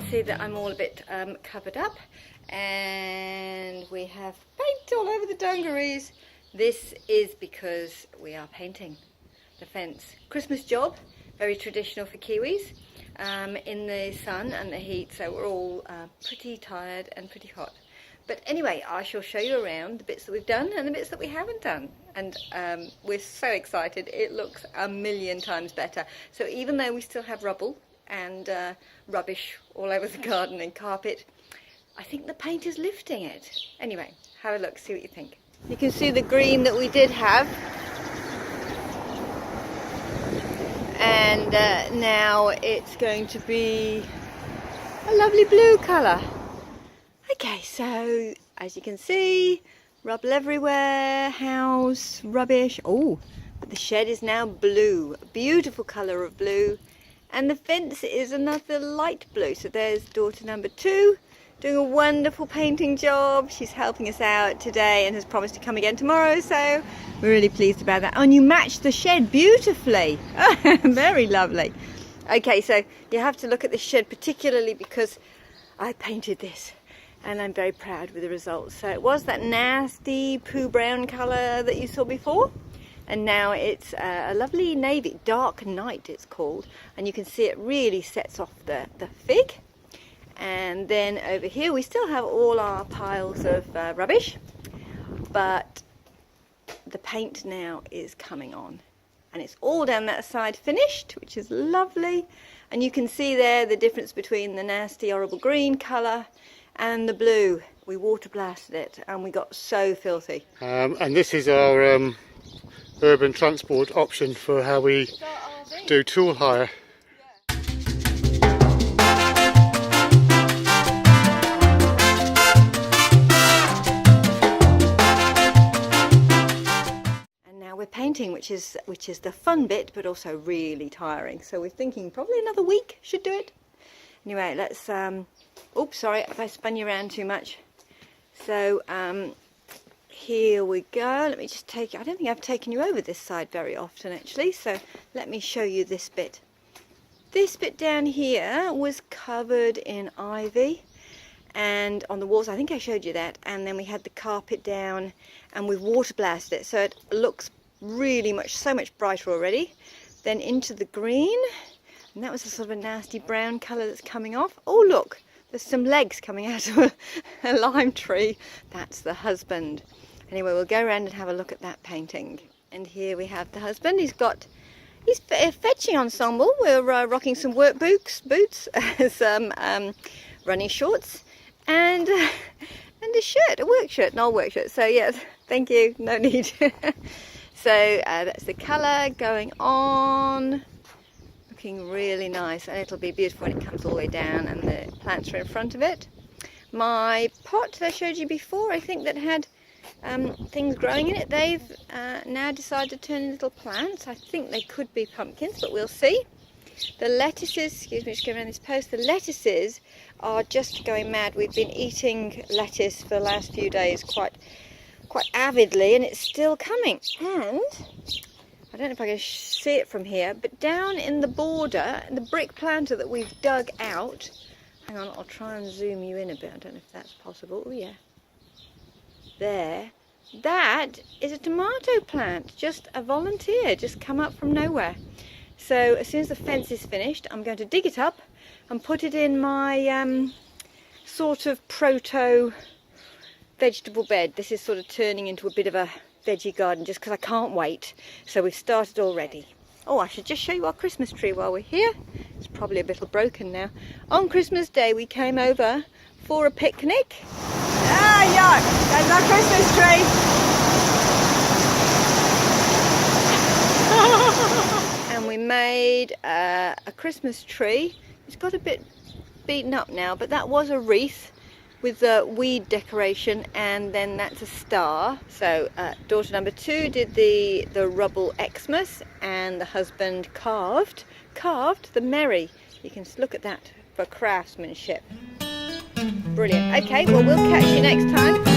might see that I'm all a bit covered up, and we have paint all over the dungarees. This is because we are painting the fence. Christmas job, very traditional for Kiwis, in the sun and the heat, so we're all pretty tired and pretty hot. But anyway, I shall show you around the bits that we've done and the bits that we haven't done. And we're so excited. It looks a million times better. So even though we still have rubble and rubbish all over the garden and carpet, I think the paint is lifting it. Anyway, have a look, see what you think. You can see the green that we did have. And now it's going to be a lovely blue colour. Okay, so as you can see, rubble everywhere, house, rubbish. Oh, but the shed is now blue, beautiful colour of blue. And the fence is another light blue. So there's daughter number 2 doing a wonderful painting job. She's helping us out today and has promised to come again tomorrow. So we're really pleased about that. Oh, and you matched the shed beautifully. Very lovely. Okay, so you have to look at the shed particularly because I painted this. And I'm very proud with the results. So it was that nasty poo brown colour that you saw before. And now it's a lovely navy, dark night it's called. And you can see it really sets off the fig. And then over here we still have all our piles of rubbish. But the paint now is coming on. And it's all down that side finished, which is lovely. And you can see there the difference between the nasty horrible green colour and the blue. We water blasted it and we got so filthy. And this is our urban transport option for how we do tool hire. And now we're painting, which is the fun bit, but also really tiring. So we're thinking probably another week should do it. Anyway, let's oops, sorry if I spun you around too much. So here we go. Let me just take, I don't think I've taken you over this side very often actually, so let me show you this bit. This bit down here was covered in ivy and on the walls, I think I showed you that, and then we had the carpet down and we've water blasted it so it looks really so much brighter already. Then into the green, and that was a sort of a nasty brown colour that's coming off. Oh look, there's some legs coming out of a lime tree. That's the husband. Anyway, we'll go around and have a look at that painting. And here we have the husband. He's a fetching ensemble. We're rocking some work boots, some running shorts, and a shirt, a work shirt, an old work shirt. So yes, thank you, no need. So that's the colour going on. Looking really nice, and it'll be beautiful when it comes all the way down and the plants are in front of it. My pot that I showed you before, I think that had things growing in it, they've now decided to turn into little plants. I think they could be pumpkins, but we'll see. The lettuces, excuse me, just going around this post, the lettuces are just going mad. We've been eating lettuce for the last few days quite avidly, and it's still coming. And I don't know if I can see it from here, but down in the border, the brick planter that we've dug out, hang on, I'll try and zoom you in a bit, I don't know if that's possible. Oh yeah, there, that is a tomato plant, just a volunteer, just come up from nowhere. So as soon as the fence is finished, I'm going to dig it up and put it in my sort of proto vegetable bed. This is sort of turning into a bit of a veggie garden just because I can't wait. So we've started already. Oh, I should just show you our Christmas tree while we're here. It's probably a little broken now. On Christmas Day we came over for a picnic. Ah, yuck! That's our Christmas tree. And we made a Christmas tree. It's got a bit beaten up now, but that was a wreath with the weed decoration, and then that's a star. So daughter number 2 did the rubble Xmas, and the husband carved the Merry. You can look at that for craftsmanship. Brilliant. Okay, well we'll catch you next time.